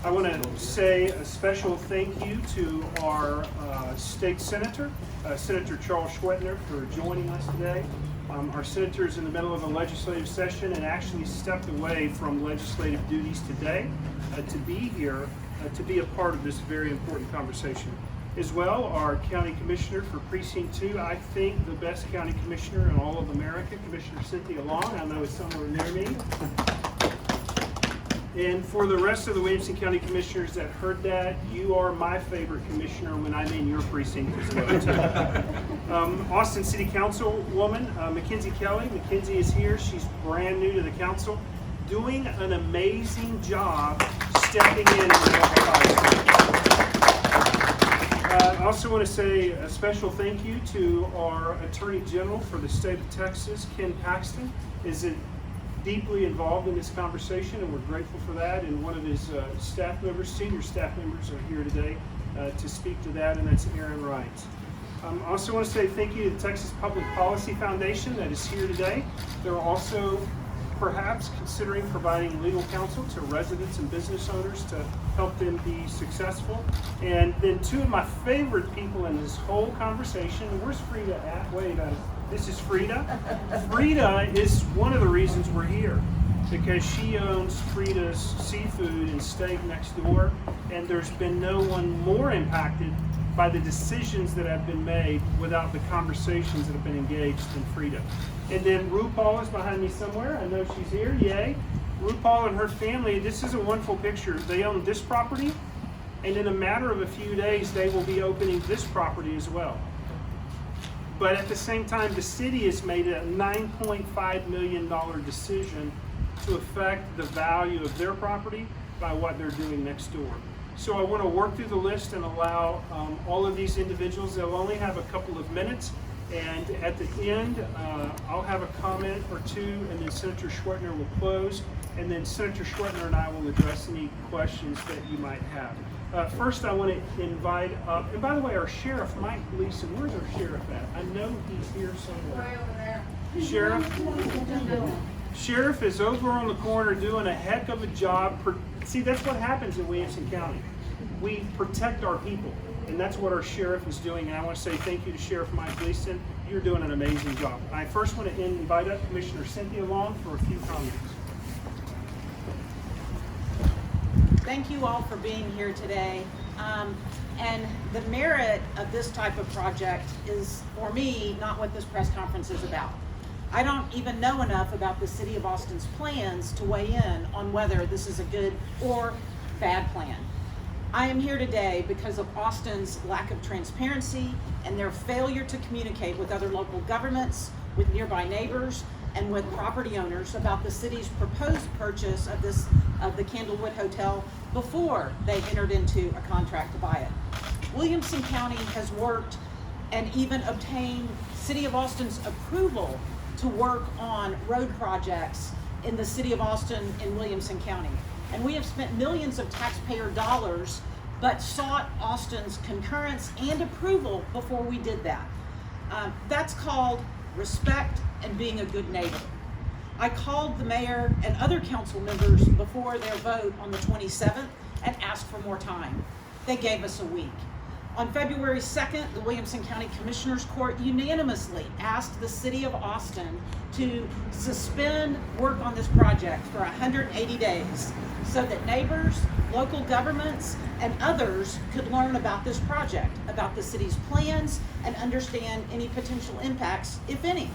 I want to say a special thank you to our state senator, Senator Charles Schwertner, for joining us today. Our senator is in the middle of a legislative session and actually stepped away from legislative duties today to be here to be a part of this very important conversation. As well, our county commissioner for Precinct 2, I think the best county commissioner in all of America, Commissioner Cynthia Long. I know it's somewhere near me. And for the rest of the Williamson County commissioners that heard that, you are my favorite commissioner when I'm in your precinct as well, too. Austin City Councilwoman, Mackenzie Kelly. Mackenzie is here. She's brand new to the council, doing an amazing job stepping in. I also want to say a special thank you to our Attorney General for the state of Texas, Ken Paxton, is deeply involved in this conversation, and we're grateful for that. And one of his staff members, senior staff members, are here today to speak to that, and that's Aaron Wright. I also want to say thank you to the Texas Public Policy Foundation that is here today. They're also perhaps considering providing legal counsel to residents and business owners to help them be successful. And then two of my favorite people in this whole conversation, where's Frida at? Wait, this is Frida. Frida is one of the reasons we're here, because she owns Frida's Seafood and Steak next door, and there's been no one more impacted by the decisions that have been made without the conversations that have been engaged in Frida. And then RuPaul is behind me somewhere. I know she's here, yay. RuPaul and her family, this is a wonderful picture. They own this property, and in a matter of a few days, they will be opening this property as well. But at the same time, the city has made a $9.5 million decision to affect the value of their property by what they're doing next door. So I want to work through the list and allow all of these individuals, they'll only have a couple of minutes, and at the end, I'll have a comment or two, and then Senator Schwertner will close, and then Senator Schwertner and I will address any questions that you might have. First, I want to invite up, and by the way, our Sheriff, Mike Gleason, where's our Sheriff at? I know he's here somewhere. Right over there. Sheriff is over on the corner doing a heck of a job. See, that's what happens in Williamson County. We protect our people, and that's what our sheriff is doing. And I want to say thank you to Sheriff Mike Gleason. You're doing an amazing job. I first want to invite up Commissioner Cynthia Long for a few comments. Thank you all for being here today. And the merit of this type of project is, for me, not what this press conference is about. I don't even know enough about the City of Austin's plans to weigh in on whether this is a good or bad plan. I am here today because of Austin's lack of transparency and their failure to communicate with other local governments, with nearby neighbors, and with property owners about the city's proposed purchase of the Candlewood Hotel before they entered into a contract to buy it. Williamson County has worked and even obtained City of Austin's approval to work on road projects in the City of Austin in Williamson County. And we have spent millions of taxpayer dollars, but sought Austin's concurrence and approval before we did that. That's called respect and being a good neighbor. I called the mayor and other council members before their vote on the 27th and asked for more time. They gave us a week. On February 2nd, the Williamson County Commissioners Court unanimously asked the City of Austin to suspend work on this project for 180 days so that neighbors, local governments, and others could learn about this project, about the city's plans, and understand any potential impacts, if any.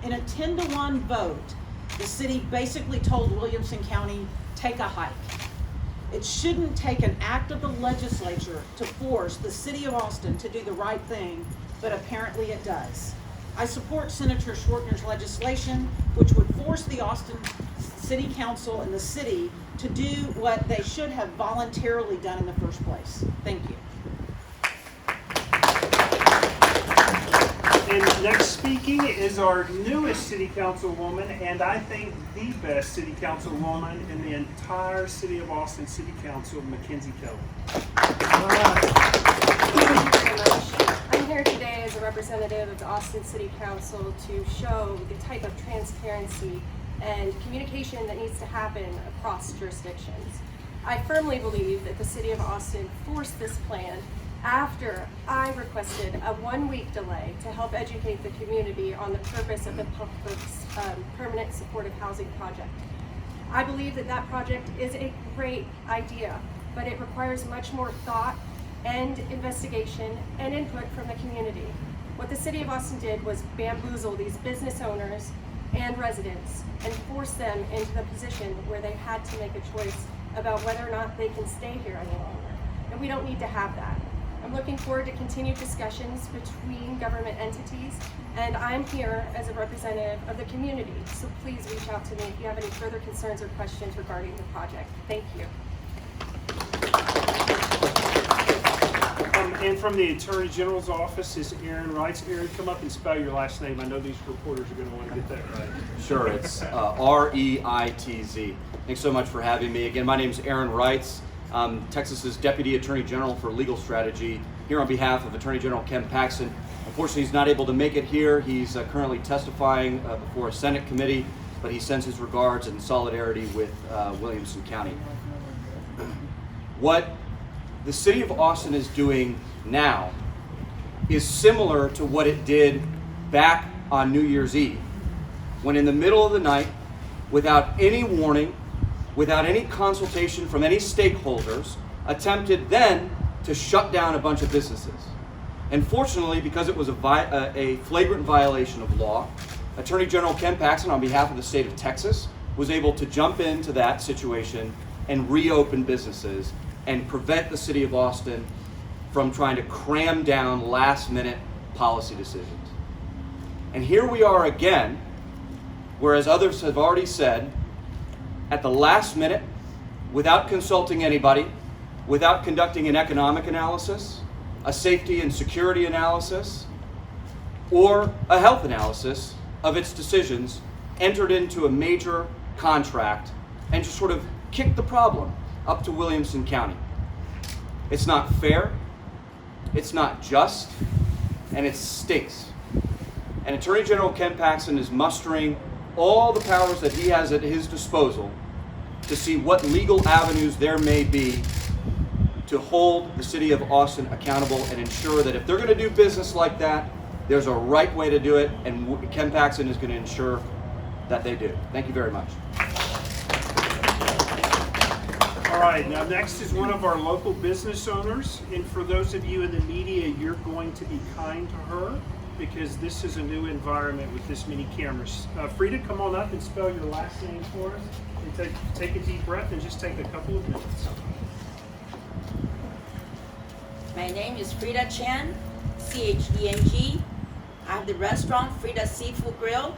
In a 10-to-1 vote, the city basically told Williamson County, take a hike. It shouldn't take an act of the legislature to force the City of Austin to do the right thing, but apparently it does. I support Senator Schwertner's legislation, which would force the Austin City Council and the city to do what they should have voluntarily done in the first place. Thank you. And next speaking is our newest city councilwoman, and I think the best city councilwoman in the entire City of Austin City Council, Mackenzie Kelly. Thank you very much. I'm here today as a representative of the Austin City Council to show the type of transparency and communication that needs to happen across jurisdictions. I firmly believe that the City of Austin forced this plan after I requested a 1-week delay to help educate the community on the purpose of the permanent supportive housing project. I believe that that project is a great idea, but it requires much more thought and investigation and input from the community. What the City of Austin did was bamboozle these business owners and residents and force them into the position where they had to make a choice about whether or not they can stay here any longer. And we don't need to have that. I'm looking forward to continued discussions between government entities, and I'm here as a representative of the community, so please reach out to me if you have any further concerns or questions regarding the project. Thank you. And from the Attorney General's office is Aaron Wrights. Aaron, come up and spell your last name. I know these reporters are going to want to get that right. Sure, it's R-E-I-T-Z. Thanks so much for having me. Again, my name is Aaron Wrights. Texas's Deputy Attorney General for Legal Strategy, here on behalf of Attorney General Ken Paxton. Unfortunately, he's not able to make it here. He's currently testifying before a Senate committee, but he sends his regards and solidarity with Williamson County. What the City of Austin is doing now is similar to what it did back on New Year's Eve, when in the middle of the night, without any warning, without any consultation from any stakeholders, attempted then to shut down a bunch of businesses. And fortunately, because it was a flagrant violation of law, Attorney General Ken Paxton, on behalf of the state of Texas, was able to jump into that situation and reopen businesses and prevent the City of Austin from trying to cram down last-minute policy decisions. And here we are again, whereas others have already said, at the last minute, without consulting anybody, without conducting an economic analysis, a safety and security analysis, or a health analysis of its decisions, entered into a major contract and just sort of kicked the problem up to Williamson County. It's not fair, it's not just, and it stinks. And Attorney General Ken Paxton is mustering all the powers that he has at his disposal to see what legal avenues there may be to hold the City of Austin accountable and ensure that if they're going to do business like that, there's a right way to do it, and Ken Paxton is going to ensure that they do. Thank you very much. All right, now next is one of our local business owners, and for those of you in the media, you're going to be kind to her because this is a new environment with this many cameras. Frida, come on up and spell your last name for us, and take a deep breath and just take a couple of minutes. My name is Frida Chen, C-H-E-N-G. I have the restaurant Frida Seafood Grill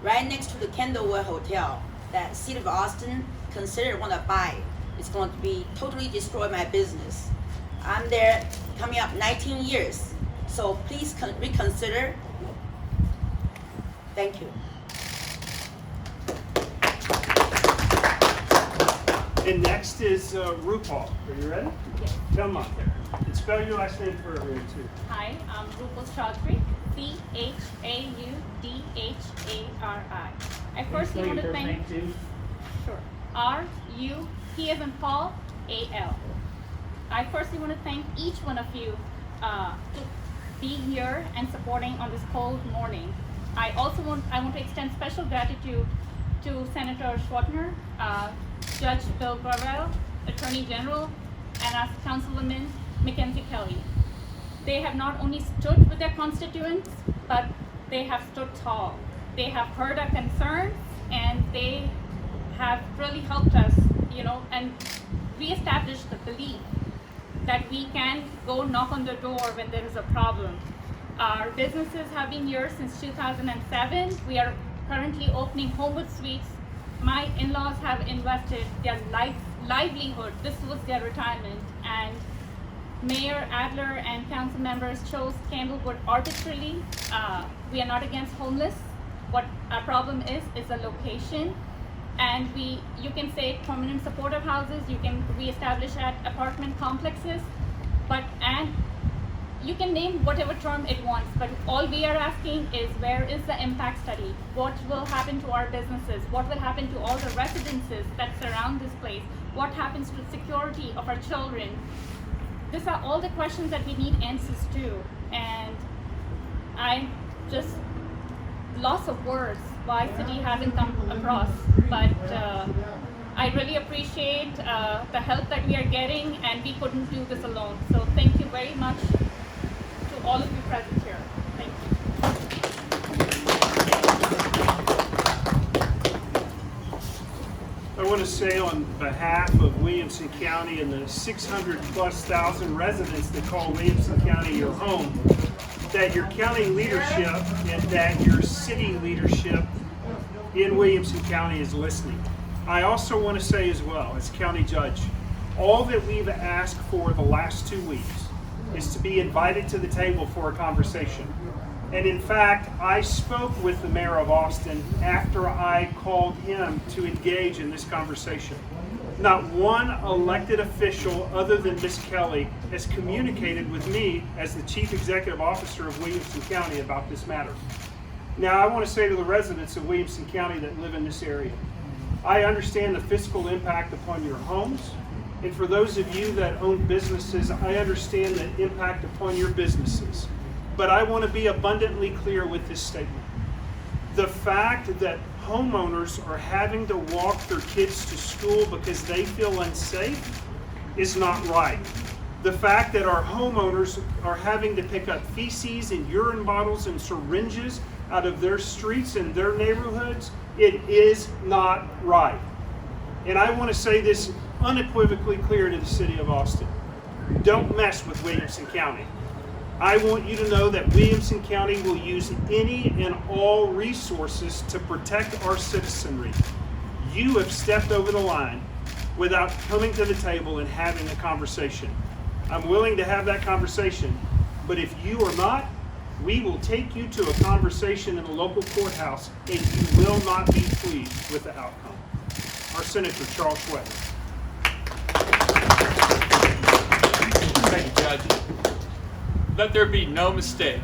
right next to the Candlewood Hotel that City of Austin considered want to buy. It's going to be totally destroy my business. I'm there coming up 19 years, so please reconsider. Thank you. And next is RuPaul. Are you ready? Yes. Come on. And spell your last name for everyone too. Hi, I'm RuPaul Chaudhary, C-H-A-U-D-H-A-R-I. I firstly want to thank, sure, R-U, P as in Paul, A-L. I firstly want to thank each one of you to being here and supporting on this cold morning. I want to extend special gratitude to Senator Schwertner, Judge Bill Gravell, Attorney General, and our Councilwoman Mackenzie Kelly. They have not only stood with their constituents, but they have stood tall. They have heard our concerns, and they have really helped us, and reestablish the belief that we can go knock on the door when there is a problem. Our businesses have been here since 2007. We are currently opening Candlewood Suites. My in-laws have invested their livelihood. This was their retirement, and Mayor Adler and council members chose Candlewood arbitrarily. We are not against homeless. What our problem is the location. And you can say permanent supportive houses, you can reestablish at apartment complexes, and you can name whatever term it wants, but all we are asking is, where is the impact study? What will happen to our businesses? What will happen to all the residences that surround this place? What happens to security of our children? These are all the questions that we need answers to, and I just loss of words why city hasn't come across, but I really appreciate the help that we are getting, and we couldn't do this alone. So thank you very much to all of you present here. Thank you. I want to say on behalf of Williamson County and the 600,000+ residents that call Williamson County your home, that your county leadership and that your city leadership in Williamson County is listening. I also want to say as well, as county judge, all that we've asked for the last 2 weeks is to be invited to the table for a conversation. And in fact, I spoke with the mayor of Austin after I called him to engage in this conversation. Not one elected official other than Ms. Kelly has communicated with me as the Chief Executive Officer of Williamson County about this matter. Now, I want to say to the residents of Williamson County that live in this area, I understand the fiscal impact upon your homes, and for those of you that own businesses, I understand the impact upon your businesses. But I want to be abundantly clear with this statement. The fact that homeowners are having to walk their kids to school because they feel unsafe is not right. The fact that our homeowners are having to pick up feces and urine bottles and syringes out of their streets and their neighborhoods, it is not right. And I want to say this unequivocally clear to the city of Austin. Don't mess with Williamson County. I want you to know that Williamson County will use any and all resources to protect our citizenry. You have stepped over the line without coming to the table and having a conversation. I'm willing to have that conversation, but if you are not, we will take you to a conversation in a local courthouse and you will not be pleased with the outcome. Our Senator, Charles Schwertner. Thank you, Judge. Let there be no mistake.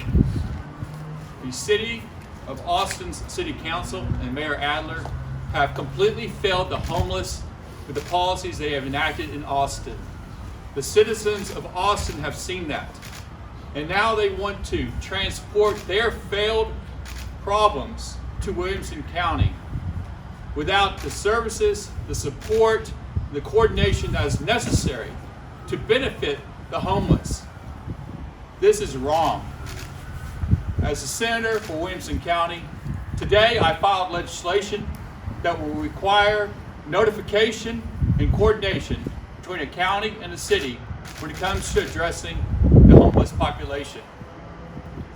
The City of Austin's City Council and Mayor Adler have completely failed the homeless with the policies they have enacted in Austin. The citizens of Austin have seen that. And now they want to transport their failed problems to Williamson County without the services, the support, the coordination that is necessary to benefit the homeless. This is wrong. As a senator for Williamson County, today I filed legislation that will require notification and coordination between a county and a city when it comes to addressing the homeless population.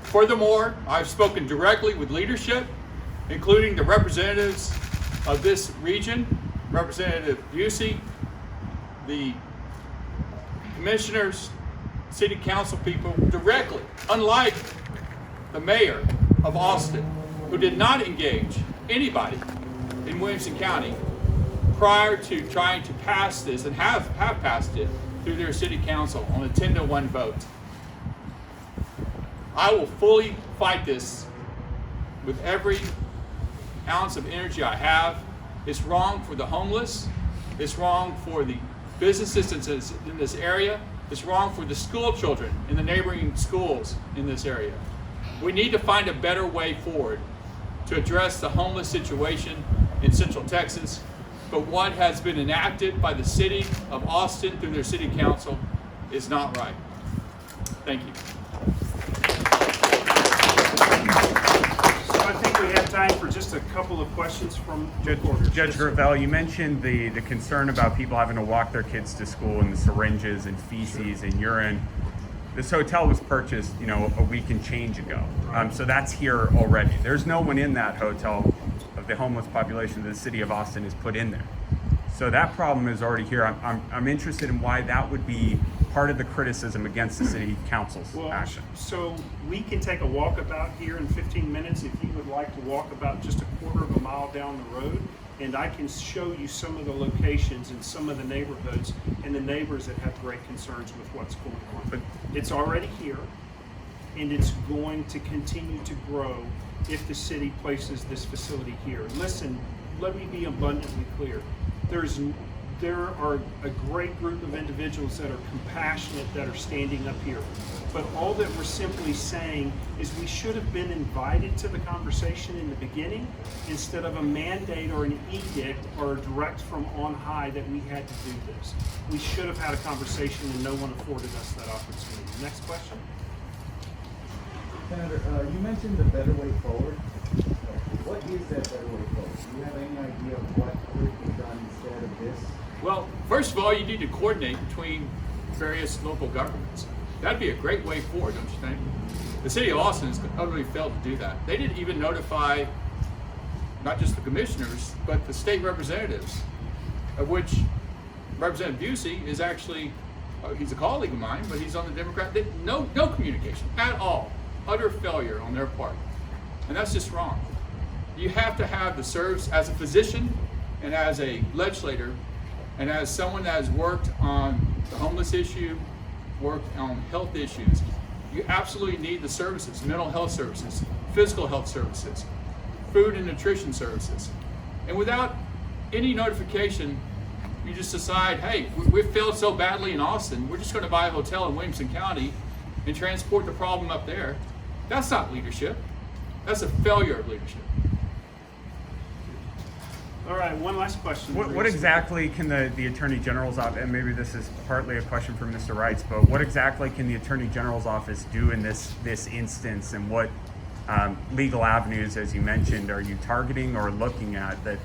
Furthermore, I've spoken directly with leadership, including the representatives of this region, Representative Busey, the commissioners, city council people directly, unlike the mayor of Austin, who did not engage anybody in Williamson County prior to trying to pass this and have passed it through their city council on a 10-1 vote. I will fully fight this with every ounce of energy I have. It's wrong for the homeless. It's wrong for the businesses in this area. It's wrong for the school children in the neighboring schools in this area. We need to find a better way forward to address the homeless situation in Central Texas. But what has been enacted by the city of Austin through their city council is not right. Thank you. So I think we have time for just a couple of questions from reporters. Judge Gravell, you mentioned the concern about people having to walk their kids to school and the syringes and feces and urine. This hotel was purchased, a week and change ago. So that's here already. There's no one in that hotel of the homeless population that the city of Austin has put in there. So that problem is already here. I'm interested in why that would be part of the criticism against the city council's action. So we can take a walkabout here in 15 minutes if you would like to walk about just a quarter of a mile down the road, and I can show you some of the locations and some of the neighborhoods and the neighbors that have great concerns with what's going on. But it's already here, and it's going to continue to grow if the city places this facility here. Listen, let me be abundantly clear. There's there are a great group of individuals that are compassionate that are standing up here. But all that we're simply saying is we should have been invited to the conversation in the beginning instead of a mandate or an edict or a direct from on high that we had to do this. We should have had a conversation and no one afforded us that opportunity. Next question. Senator, you mentioned the better way forward. What is that better way forward? Do you have any idea of what could be done instead of this? Well, first of all, you need to coordinate between various local governments. That'd be a great way forward, don't you think? The city of Austin has utterly failed to do that. They didn't even notify not just the commissioners, but the state representatives, of which Representative Busey is actually, he's a colleague of mine, but he's on the Democrat. No communication at all. Utter failure on their part. And that's just wrong. You have to have the service as a physician and as a legislator and as someone that has worked on the homeless issue, worked on health issues. You absolutely need the services, mental health services, physical health services, food and nutrition services. And without any notification, you just decide, hey, we've failed so badly in Austin, we're just going to buy a hotel in Williamson County and transport the problem up there. That's not leadership. That's a failure of leadership. All right, one last question. What exactly can the Attorney General's office, and maybe this is partly a question for Mr. Reitz, but what exactly can the Attorney General's office do in this instance, and what legal avenues, as you mentioned, are you targeting or looking at that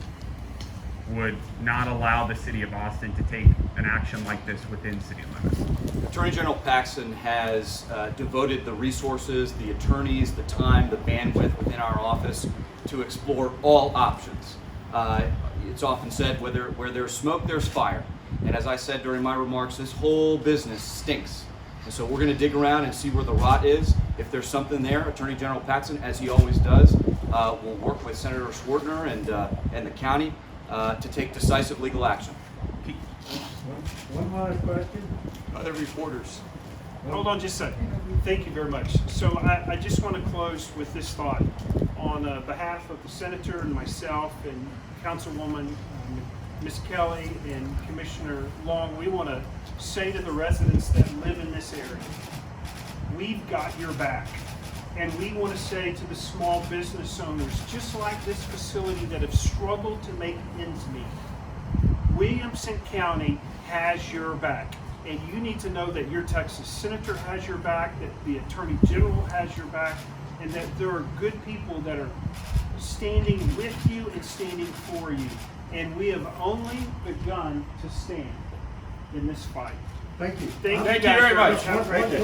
would not allow the city of Austin to take an action like this within city limits? Attorney General Paxton has devoted the resources, the attorneys, the time, the bandwidth within our office to explore all options. It's often said, where there's smoke, there's fire. And as I said during my remarks, this whole business stinks. And so we're going to dig around and see where the rot is. If there's something there, Attorney General Paxton, as he always does, will work with Senator Schwertner and the county to take decisive legal action. One last question. Other reporters. Hold on just a second. Thank you very much. So I just want to close with this thought. On behalf of the Senator and myself and Councilwoman Ms. Kelly and Commissioner Long, we want to say to the residents that live in this area, we've got your back. And we want to say to the small business owners, just like this facility that have struggled to make ends meet, Williamson County has your back. And you need to know that your Texas Senator has your back, that the Attorney General has your back, and that there are good people that are standing with you and standing for you. And we have only begun to stand in this fight. Thank you. Thank you Thank you guys very much. Have a great day.